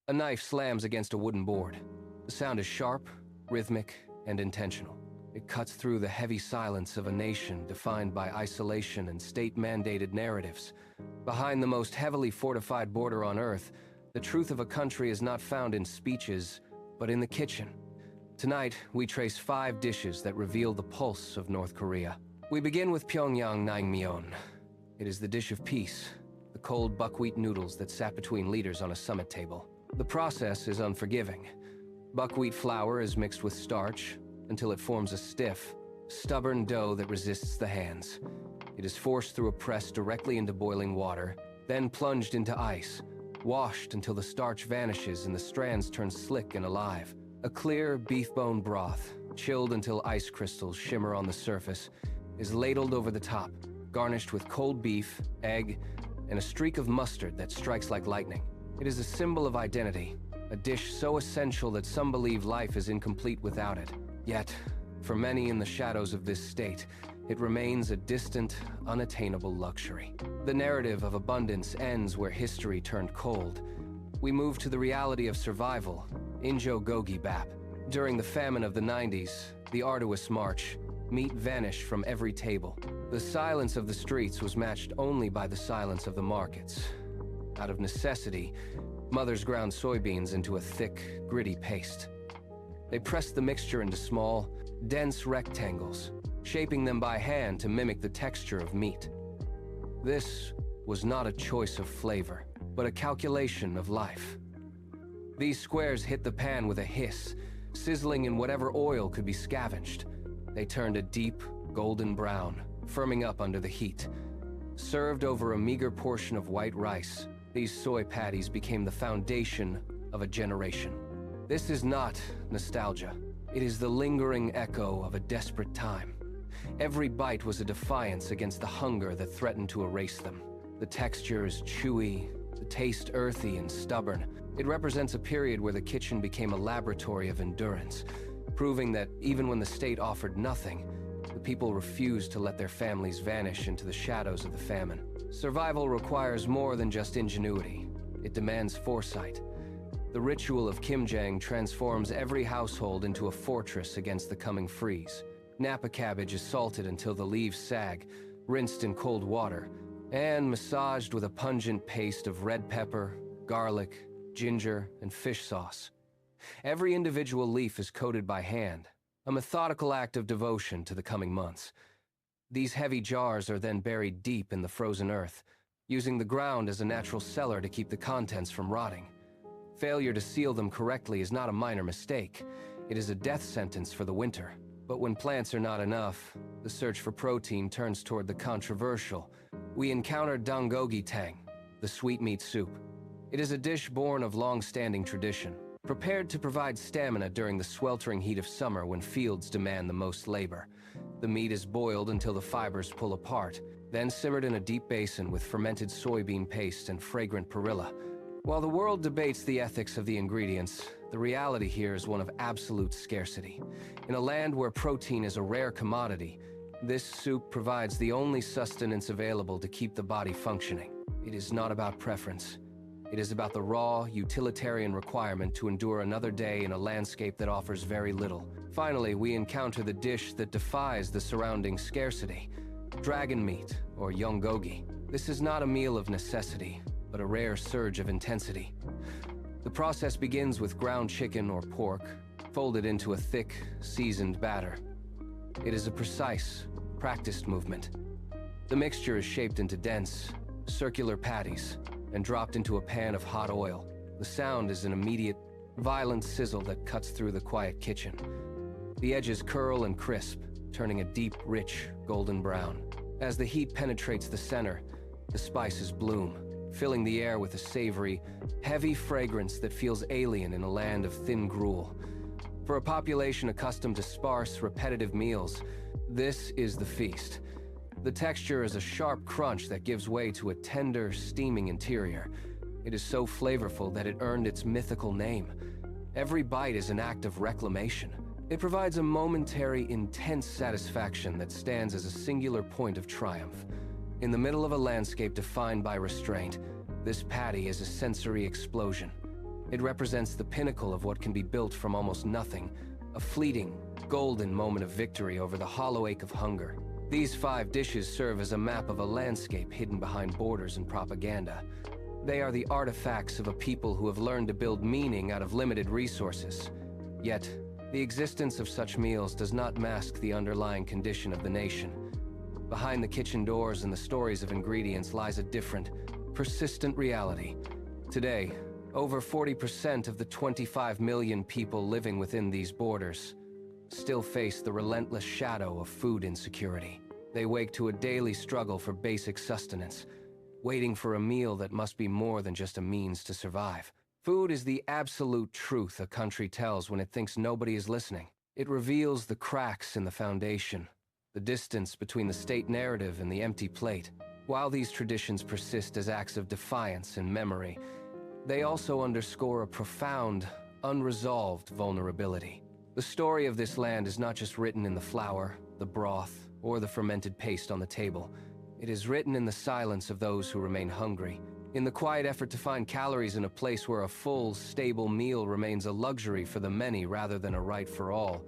A knife slams against a wooden board. The sound is sharp, rhythmic, and intentional. It cuts through the heavy silence of a nation defined by isolation and state-mandated narratives. Behind the most heavily fortified border on Earth, the truth of a country is not found in speeches, but in the kitchen. Tonight, we trace 5 dishes that reveal the pulse of North Korea. We begin with Pyongyang Naengmyeon. It is the dish of peace, the cold buckwheat noodles that sat between leaders on a summit table. The process is unforgiving. Buckwheat flour is mixed with starch until it forms a stiff, stubborn dough that resists the hands. It is forced through a press directly into boiling water, then plunged into ice, washed until the starch vanishes and the strands turn slick and alive. A clear beef bone broth, chilled until ice crystals shimmer on the surface, is ladled over the top, garnished with cold beef, egg, and a streak of mustard that strikes like lightning. It is a symbol of identity, a dish so essential that some believe life is incomplete without it. Yet, for many in the shadows of this state, it remains a distant, unattainable luxury. The narrative of abundance ends where history turned cold. We move to the reality of survival, Bibimbap. During the famine of the 90s, the arduous march, meat vanished from every table. The silence of the streets was matched only by the silence of the markets. Out of necessity, mothers ground soybeans into a thick, gritty paste. They pressed the mixture into small, dense rectangles, shaping them by hand to mimic the texture of meat. This was not a choice of flavor, but a calculation of life. These squares hit the pan with a hiss, sizzling in whatever oil could be scavenged. They turned a deep, golden brown, firming up under the heat. Served over a meager portion of white rice, these soy patties became the foundation of a generation. This is not nostalgia. It is the lingering echo of a desperate time. Every bite was a defiance against the hunger that threatened to erase them. The texture is chewy, the taste earthy and stubborn. It represents a period where the kitchen became a laboratory of endurance, proving that even when the state offered nothing, the people refused to let their families vanish into the shadows of the famine. Survival requires more than just ingenuity. It demands foresight. The ritual of Kimchi transforms every household into a fortress against the coming freeze. Napa cabbage is salted until the leaves sag, rinsed in cold water, and massaged with a pungent paste of red pepper, garlic, ginger, and fish sauce. Every individual leaf is coated by hand, a methodical act of devotion to the coming months. These heavy jars are then buried deep in the frozen earth, using the ground as a natural cellar to keep the contents from rotting. Failure to seal them correctly is not a minor mistake. It is a death sentence for the winter. But when plants are not enough, the search for protein turns toward the controversial. We encounter dangogi tang, the sweetmeat soup. It is a dish born of long-standing tradition, prepared to provide stamina during the sweltering heat of summer when fields demand the most labor. The meat is boiled until the fibers pull apart, then simmered in a deep basin with fermented soybean paste and fragrant perilla. While the world debates the ethics of the ingredients, the reality here is one of absolute scarcity. In a land where protein is a rare commodity, this soup provides the only sustenance available to keep the body functioning. It is not about preference. It is about the raw, utilitarian requirement to endure another day in a landscape that offers very little. Finally, we encounter the dish that defies the surrounding scarcity: dragon meat, or yongogi. This is not a meal of necessity, but a rare surge of intensity. The process begins with ground chicken or pork, folded into a thick, seasoned batter. It is a precise, practiced movement. The mixture is shaped into dense, circular patties and dropped into a pan of hot oil. The sound is an immediate, violent sizzle that cuts through the quiet kitchen. The edges curl and crisp, turning a deep, rich, golden brown. As the heat penetrates the center, the spices bloom, filling the air with a savory, heavy fragrance that feels alien in a land of thin gruel. For a population accustomed to sparse, repetitive meals, this is the feast. The texture is a sharp crunch that gives way to a tender, steaming interior. It is so flavorful that it earned its mythical name. Every bite is an act of reclamation. It provides a momentary, intense satisfaction that stands as a singular point of triumph. In the middle of a landscape defined by restraint, this patty is a sensory explosion. It represents the pinnacle of what can be built from almost nothing, a fleeting, golden moment of victory over the hollow ache of hunger. These 5 dishes serve as a map of a landscape hidden behind borders and propaganda. They are the artifacts of a people who have learned to build meaning out of limited resources. Yet, the existence of such meals does not mask the underlying condition of the nation. Behind the kitchen doors and the stories of ingredients lies a different, persistent reality. Today, over 40% of the 25 million people living within these borders still face the relentless shadow of food insecurity. They wake to a daily struggle for basic sustenance, waiting for a meal that must be more than just a means to survive. Food is the absolute truth a country tells when it thinks nobody is listening. It reveals the cracks in the foundation, the distance between the state narrative and the empty plate. While these traditions persist as acts of defiance and memory, they also underscore a profound, unresolved vulnerability. The story of this land is not just written in the flour, the broth, or the fermented paste on the table. It is written in the silence of those who remain hungry, in the quiet effort to find calories in a place where a full, stable meal remains a luxury for the many rather than a right for all.